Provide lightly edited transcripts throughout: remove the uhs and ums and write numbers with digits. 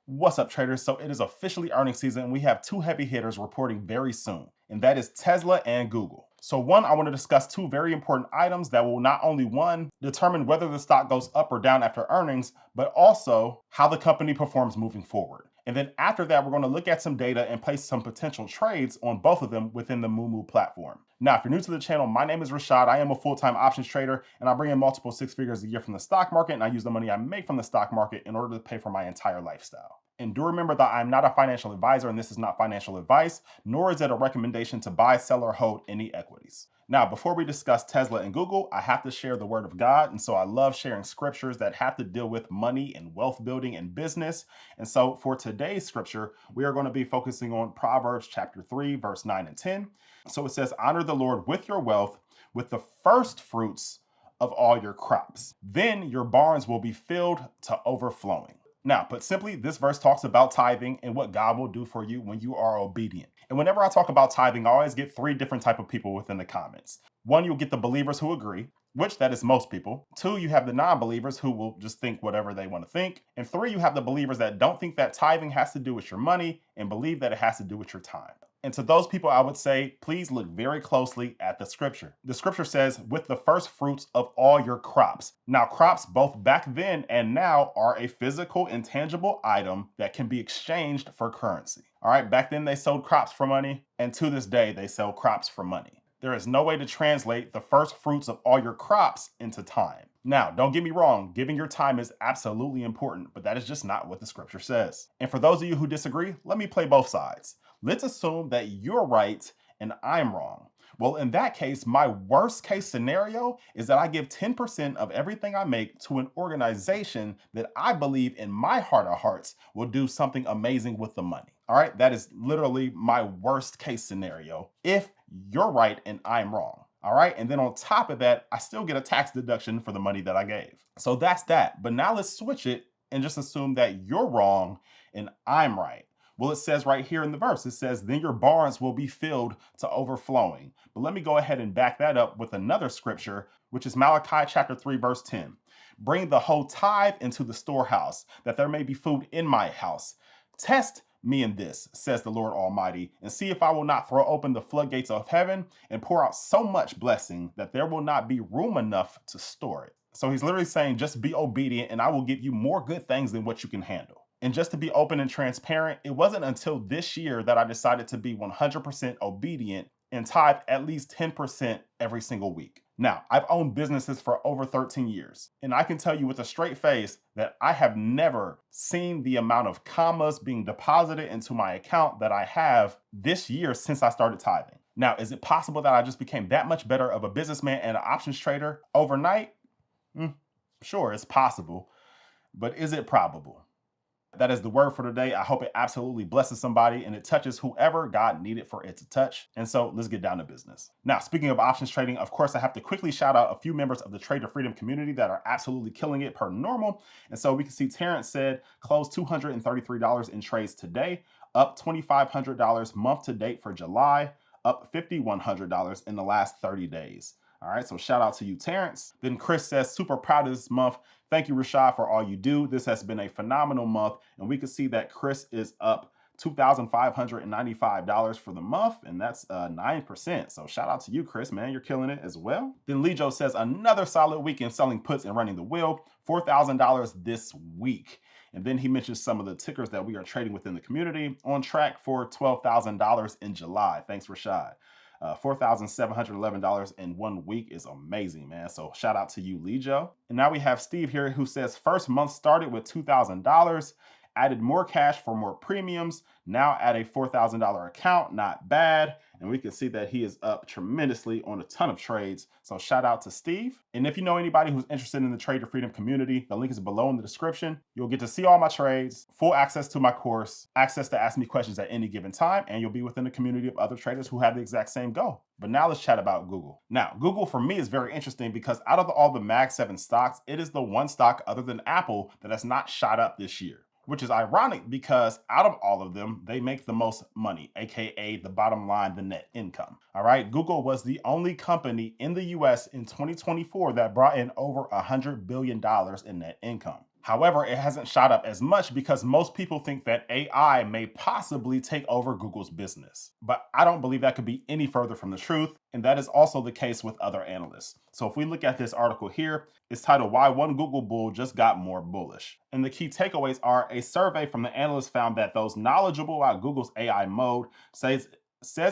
What's up, traders? So it is officially earnings season, and we have two heavy hitters reporting very soon, and that is Tesla and Google. So one, I want to discuss two very important items that will not only one, determine whether the stock goes up or down after earnings, but also how the company performs moving forward. And then after that, we're going to look at some data and place some potential trades on both of them within the Moomoo platform. Now, if you're new to the channel, my name is Rashad. I am a full-time options trader, and I bring in multiple six figures a year from the stock market, and I use the money I make from the stock market in order to pay for my entire lifestyle. And do remember that I'm not a financial advisor, and this is not financial advice, nor is it a recommendation to buy, sell, or hold any equities. Now, before we discuss Tesla and Google, I have to share the word of God. And so I love sharing scriptures that have to deal with money and wealth building and business. And so for today's scripture, we are going to be focusing on Proverbs chapter 3, verse 9 and 10. So it says, honor the Lord with your wealth, with the first fruits of all your crops. Then your barns will be filled to overflowing. Now, put simply, this verse talks about tithing and what God will do for you when you are obedient. And whenever I talk about tithing, I always get three different type of people within the comments. One, you'll get the believers who agree, which that is most people. Two, you have the non-believers who will just think whatever they want to think. And three, you have the believers that don't think that tithing has to do with your money and believe that it has to do with your time. And to those people, I would say, please look very closely at the scripture. The scripture says, with the first fruits of all your crops. Now, crops both back then and now are a physical, intangible item that can be exchanged for currency. All right, back then they sold crops for money, and to this day, they sell crops for money. There is no way to translate the first fruits of all your crops into time. Now, don't get me wrong, giving your time is absolutely important, but that is just not what the scripture says. And for those of you who disagree, let me play both sides. Let's assume that you're right and I'm wrong. Well, in that case, my worst case scenario is that I give 10% of everything I make to an organization that I believe in my heart of hearts will do something amazing with the money. All right, that is literally my worst case scenario if you're right and I'm wrong. All right, and then on top of that, I still get a tax deduction for the money that I gave. So that's that. But now let's switch it and just assume that you're wrong and I'm right. Well, it says right here in the verse, it says, then your barns will be filled to overflowing. But let me go ahead and back that up with another scripture, which is Malachi chapter 3, verse 10. Bring the whole tithe into the storehouse, that there may be food in my house. Test me in this, says the Lord Almighty, and see if I will not throw open the floodgates of heaven and pour out so much blessing that there will not be room enough to store it. So he's literally saying, just be obedient and I will give you more good things than what you can handle. And just to be open and transparent, it wasn't until this year that I decided to be 100% obedient and tithe at least 10% every single week. Now, I've owned businesses for over 13 years, and I can tell you with a straight face that I have never seen the amount of commas being deposited into my account that I have this year since I started tithing. Now, is it possible that I just became that much better of a businessman and an options trader overnight? Sure, it's possible, but is it probable? That is the word for today. I hope it absolutely blesses somebody and it touches whoever God needed for it to touch. And so let's get down to business. Now, speaking of options trading, of course, I have to quickly shout out a few members of the Trader Freedom community that are absolutely killing it per normal. And so we can see Terrence said closed $233 in trades today, up $2,500 month to date for July, up $5,100 in the last 30 days. All right, so shout out to you, Terrence. Then Chris says, super proud of this month. Thank you, Rashad, for all you do. This has been a phenomenal month. And we can see that Chris is up $2,595 for the month, and that's 9%. So shout out to you, Chris, man. You're killing it as well. Then Lejo says, another solid week in selling puts and running the wheel, $4,000 this week. And then he mentions some of the tickers that we are trading within the community, on track for $12,000 in July. Thanks, Rashad. $4,711 in 1 week is amazing, man. So shout out to you, Lejo. And now we have Steve here who says first month started with $2,000, added more cash for more premiums, now at a $4,000 account, not bad. And we can see that he is up tremendously on a ton of trades. So shout out to Steve. And if you know anybody who's interested in the Trader Freedom community, the link is below in the description. You'll get to see all my trades, full access to my course, access to ask me questions at any given time, and you'll be within the community of other traders who have the exact same goal. But now let's chat about Google. Now, Google for me is very interesting because out of all the Mag 7 stocks, it is the one stock other than Apple that has not shot up this year, which is ironic because out of all of them, they make the most money, AKA the bottom line, the net income. All right, Google was the only company in the US in 2024 that brought in over $100 billion in net income. However, it hasn't shot up as much because most people think that AI may possibly take over Google's business. But I don't believe that could be any further from the truth, and that is also the case with other analysts. So if we look at this article here, it's titled "Why One Google Bull Just Got More Bullish." And the key takeaways are a survey from the analysts found that those knowledgeable about Google's AI mode says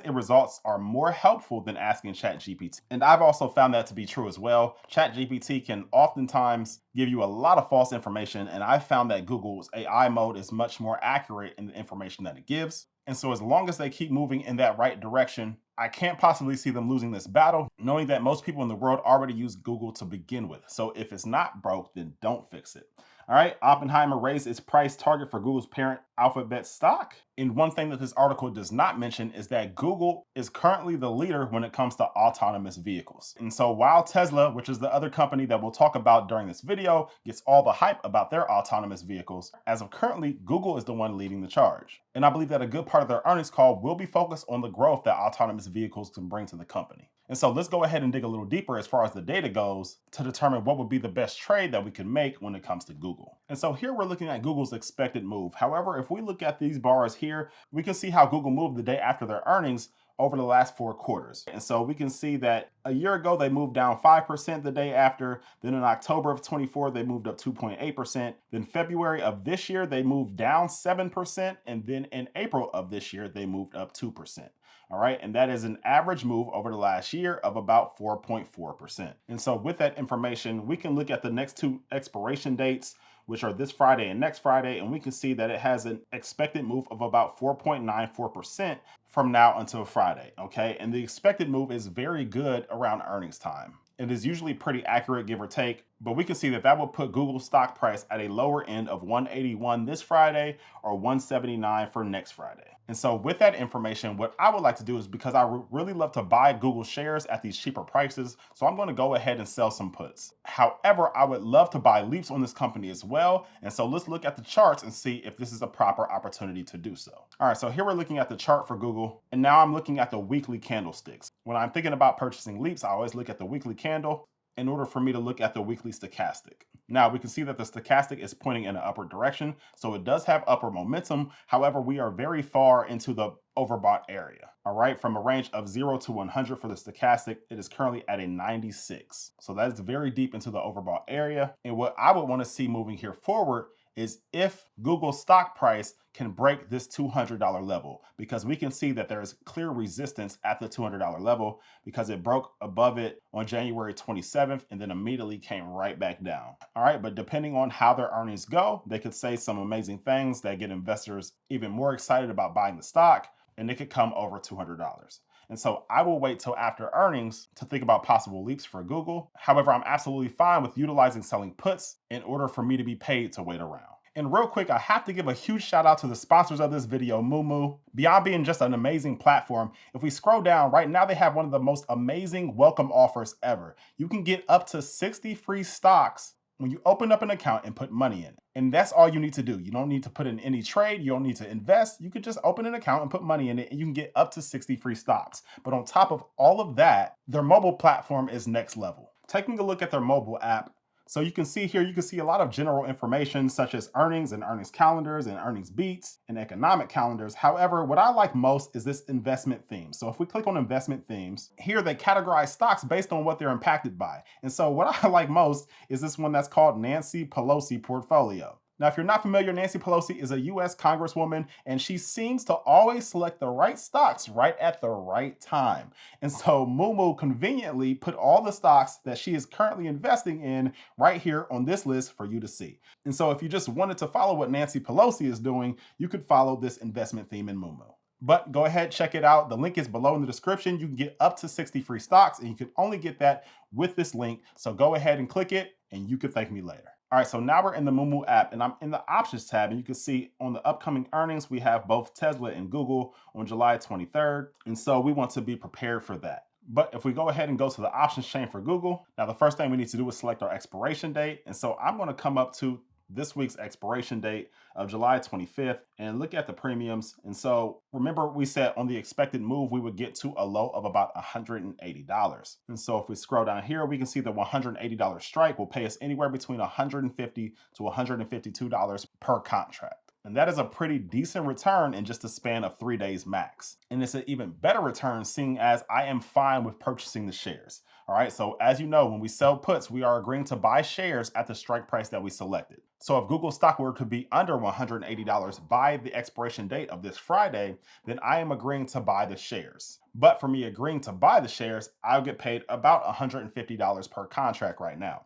it results are more helpful than asking ChatGPT. And I've also found that to be true as well. ChatGPT can oftentimes give you a lot of false information, and I found that Google's AI mode is much more accurate in the information that it gives. And so as long as they keep moving in that right direction, I can't possibly see them losing this battle, knowing that most people in the world already use Google to begin with. So if it's not broke, then don't fix it. All right, Oppenheimer raised its price target for Google's parent Alphabet stock. And one thing that this article does not mention is that Google is currently the leader when it comes to autonomous vehicles. And so while Tesla, which is the other company that we'll talk about during this video, gets all the hype about their autonomous vehicles, as of currently, Google is the one leading the charge. And I believe that a good part of their earnings call will be focused on the growth that autonomous vehicles can bring to the company. And so let's go ahead and dig a little deeper as far as the data goes to determine what would be the best trade that we can make when it comes to Google. And so here we're looking at Google's expected move. However, if we look at these bars here, we can see how Google moved the day after their earnings over the last 4 quarters. And so we can see that a year ago, they moved down 5% the day after. Then in October of 24, they moved up 2.8%. Then February of this year, they moved down 7%. And then in April of this year, they moved up 2%. All right, and that is an average move over the last year of about 4.4%. And so with that information, we can look at the next 2 expiration dates, which are this Friday and next Friday, and we can see that it has an expected move of about 4.94% from now until Friday, okay? And the expected move is very good around earnings time. It is usually pretty accurate, give or take, but we can see that that would put Google's stock price at a lower end of 181 this Friday or 179 for next Friday. And so with that information, what I would like to do is, because I really love to buy Google shares at these cheaper prices, so I'm going to go ahead and sell some puts. However, I would love to buy leaps on this company as well. And so let's look at the charts and see if this is a proper opportunity to do so. All right, so here we're looking at the chart for Google, and now I'm looking at the weekly candlesticks. When I'm thinking about purchasing leaps, I always look at the weekly candle in order for me to look at the weekly stochastic. Now we can see that the stochastic is pointing in an upward direction, so it does have upward momentum. However, we are very far into the overbought area. All right, from a range of 0 to 100 for the stochastic, it is currently at a 96. So that is very deep into the overbought area. And what I would want to see moving here forward is if Google's stock price can break this $200 level, because we can see that there is clear resistance at the $200 level because it broke above it on January 27th and then immediately came right back down. All right, but depending on how their earnings go, they could say some amazing things that get investors even more excited about buying the stock, and it could come over $200. And so I will wait till after earnings to think about possible leaps for Google. However, I'm absolutely fine with utilizing selling puts in order for me to be paid to wait around. And real quick, I have to give a huge shout out to the sponsors of this video, Moomoo. Beyond being just an amazing platform, if we scroll down, right now they have one of the most amazing welcome offers ever. You can get up to 60 free stocks when you open up an account and put money in. And that's all you need to do. You don't need to put in any trade. You don't need to invest. You could just open an account and put money in it, and you can get up to 60 free stocks. But on top of all of that, their mobile platform is next level. Taking a look at their mobile app, so you can see here, you can see a lot of general information such as earnings and earnings calendars and earnings beats and economic calendars. However, what I like most is this investment theme. So if we click on investment themes, here they categorize stocks based on what they're impacted by. And so what I like most is this one that's called Nancy Pelosi Portfolio. Now, if you're not familiar, Nancy Pelosi is a US Congresswoman, and she seems to always select the right stocks right at the right time. And so Mumu conveniently put all the stocks that she is currently investing in right here on this list for you to see. And so if you just wanted to follow what Nancy Pelosi is doing, you could follow this investment theme in Mumu. But go ahead, check it out. The link is below in the description. You can get up to 60 free stocks, and you can only get that with this link. So go ahead and click it, and you can thank me later. All right, so now we're in the Mumu app, and I'm in the options tab, and you can see on the upcoming earnings, we have both Tesla and Google on July 23rd. And so we want to be prepared for that. But if we go ahead and go to the options chain for Google, now the first thing we need to do is select our expiration date. And so I'm going to come up to this week's expiration date of July 25th, and look at the premiums. And so remember, we said on the expected move, we would get to a low of about $180. And so if we scroll down here, we can see the $180 strike will pay us anywhere between $150 to $152 per contract. And that is a pretty decent return in just a span of 3 days max. And it's an even better return seeing as I am fine with purchasing the shares. All right, so as you know, when we sell puts, we are agreeing to buy shares at the strike price that we selected. So if Google stock were to be under $180 by the expiration date of this Friday, then I am agreeing to buy the shares. But for me agreeing to buy the shares, I'll get paid about $150 per contract right now.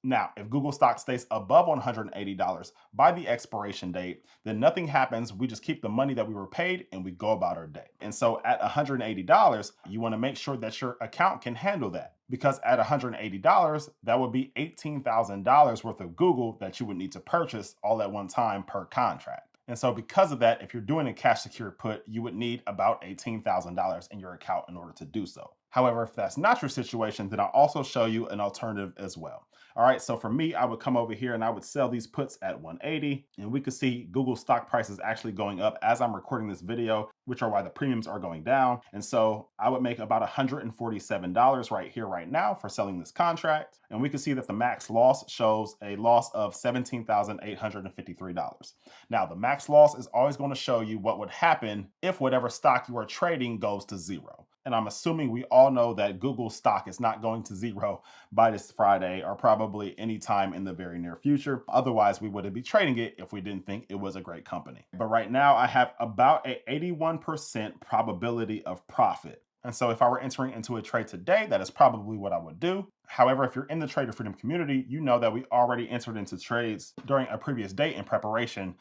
Now, if Google stock stays above $180 by the expiration date, then nothing happens. We just keep the money that we were paid and we go about our day. And so at $180, you want to make sure that your account can handle that. Because at $180, that would be $18,000 worth of Google that you would need to purchase all at one time per contract. And so because of that, if you're doing a cash secured put, you would need about $18,000 in your account in order to do so. However, if that's not your situation, then I'll also show you an alternative as well. All right, so for me, I would come over here and I would sell these puts at 180, and we could see Google stock prices actually going up as I'm recording this video, which are why the premiums are going down. And so I would make about $147 right here, right now for selling this contract. And we can see that the max loss shows a loss of $17,853. Now, the max loss is always going to show you what would happen if whatever stock you are trading goes to zero. And I'm assuming we all know that Google stock is not going to zero by this Friday or probably anytime in the very near future. Otherwise, we wouldn't be trading it if we didn't think it was a great company. But right now, I have about an 81% probability of profit. And so if I were entering into a trade today, that is probably what I would do. However, if you're in the Trader Freedom community, you know that we already entered into trades during a previous date in preparation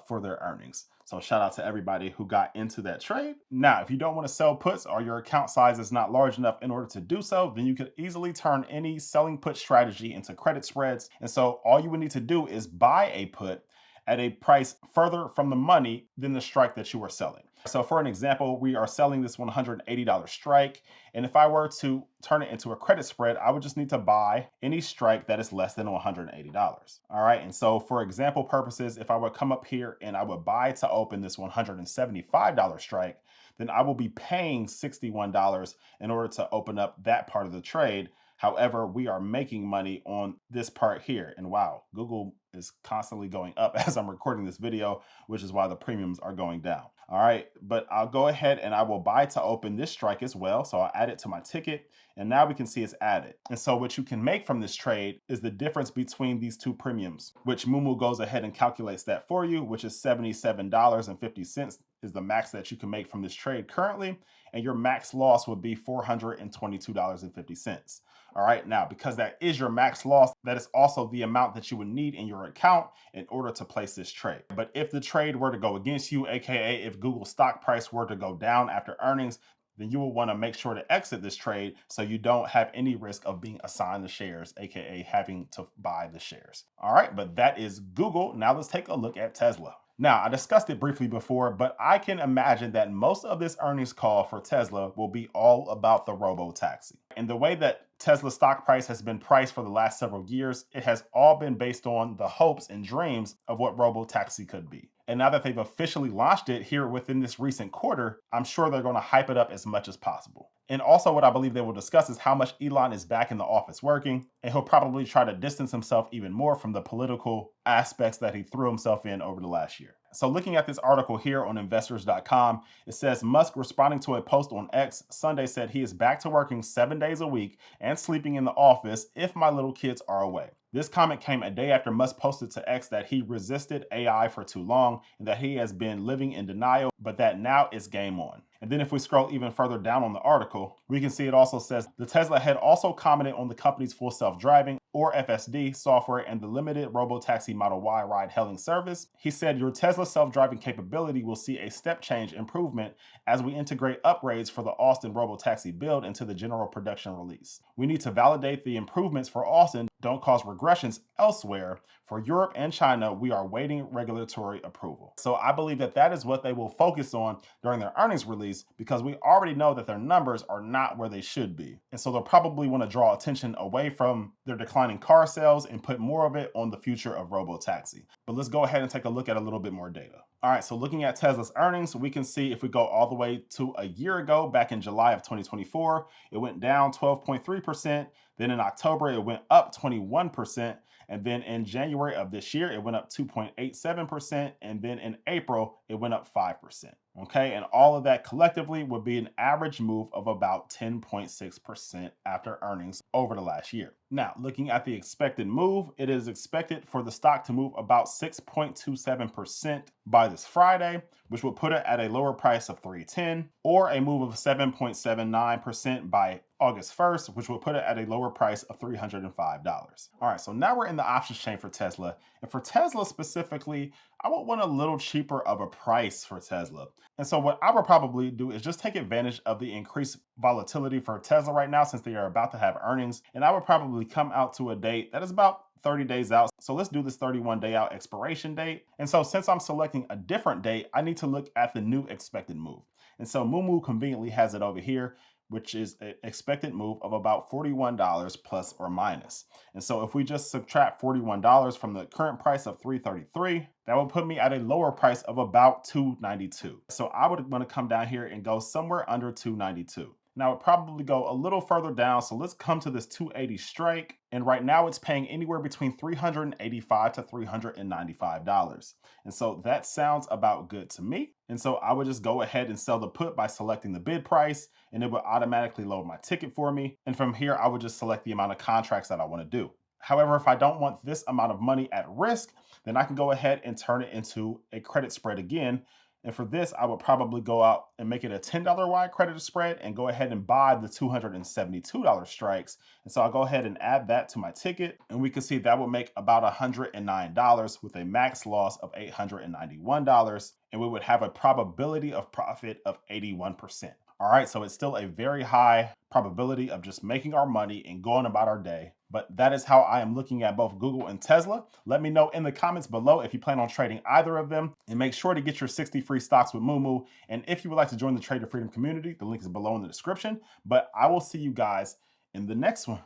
for their earnings. So shout out to everybody who got into that trade. Now, if you don't want to sell puts or your account size is not large enough in order to do so, then you could easily turn any selling put strategy into credit spreads. And so all you would need to do is buy a put at a price further from the money than the strike that you are selling. So for an example, we are selling this $180 strike. And if I were to turn it into a credit spread, I would just need to buy any strike that is less than $180. All right. And so for example purposes, if I would come up here and I would buy to open this $175 strike, then I will be paying $61 in order to open up that part of the trade. However, we are making money on this part here. And wow, Google is constantly going up as I'm recording this video, which is why the premiums are going down. All right, but I'll go ahead and I will buy to open this strike as well. So I'll add it to my ticket and now we can see it's added. And so what you can make from this trade is the difference between these two premiums, which Mumu goes ahead and calculates that for you, which is $77.50 is the max that you can make from this trade currently. And your max loss would be $422.50. All right, now because that is your max loss, that is also the amount that you would need in your account in order to place this trade. But if the trade were to go against you, aka if Google stock price were to go down after earnings, then you will want to make sure to exit this trade so you don't have any risk of being assigned the shares, aka having to buy the shares. All right, but that is Google. Now let's take a look at Tesla. Now, I discussed it briefly before, but I can imagine that most of this earnings call for Tesla will be all about the robo-taxi. And the way that Tesla stock price has been priced for the last several years, it has all been based on the hopes and dreams of what robo-taxi could be. And now that they've officially launched it here within this recent quarter, I'm sure they're going to hype it up as much as possible. And also what I believe they will discuss is how much Elon is back in the office working, and he'll probably try to distance himself even more from the political aspects that he threw himself in over the last year. So looking at this article here on investors.com, it says Musk responding to a post on X Sunday said he is back to working 7 days a week and sleeping in the office if my little kids are away. This comment came a day after Musk posted to X that he resisted AI for too long and that he has been living in denial, but that now it's game on. And then if we scroll even further down on the article, we can see it also says the Tesla head also commented on the company's full self-driving or FSD software and the limited robo-taxi Model Y ride-hailing service. He said your Tesla self-driving capability will see a step change improvement as we integrate upgrades for the Austin robo-taxi build into the general production release. We need to validate the improvements for Austin don't cause regressions elsewhere. For Europe and China, we are waiting regulatory approval. So I believe that that is what they will focus focus on during their earnings release, because we already know that their numbers are not where they should be. And so they'll probably want to draw attention away from their declining car sales and put more of it on the future of robotaxi. But let's go ahead and take a look at a little bit more data. All right, so looking at Tesla's earnings, we can see if we go all the way to a year ago, back in July of 2024, it went down 12.3%. Then in October, it went up 21%. And then in January of this year, it went up 2.87%. And then in April, it went up 5%. Okay, and all of that collectively would be an average move of about 10.6% after earnings over the last year. Now, looking at the expected move, it is expected for the stock to move about 6.27% by this Friday, which would put it at a lower price of $310, or a move of 7.79% by August 1st, which will put it at a lower price of $305. All right, so now we're in the options chain for Tesla. And for Tesla specifically, I would want a little cheaper of a price for Tesla. And so what I would probably do is just take advantage of the increased volatility for Tesla right now, since they are about to have earnings. And I would probably come out to a date that is about 30 days out. So let's do this 31-day out expiration date. And so since I'm selecting a different date, I need to look at the new expected move. And so Moomoo conveniently has it over here, which is an expected move of about $41 plus or minus. And so if we just subtract $41 from the current price of $333, that would put me at a lower price of about $292. So I would want to come down here and go somewhere under $292. Now, it would probably go a little further down. So let's come to this 280 strike. And right now it's paying anywhere between $385 to $395. And so that sounds about good to me. And so I would just go ahead and sell the put by selecting the bid price, and it would automatically load my ticket for me. And from here, I would just select the amount of contracts that I want to do. However, if I don't want this amount of money at risk, then I can go ahead and turn it into a credit spread again. And for this, I would probably go out and make it a $10 wide credit spread and go ahead and buy the $272 strikes. And so I'll go ahead and add that to my ticket. And we can see that would make about $109 with a max loss of $891. And we would have a probability of profit of 81%. All right, so it's still a very high probability of just making our money and going about our day. But that is how I am looking at both Google and Tesla. Let me know in the comments below if you plan on trading either of them, and make sure to get your 60 free stocks with Mumu. And if you would like to join the Trader Freedom community, the link is below in the description. But I will see you guys in the next one.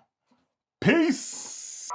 Peace.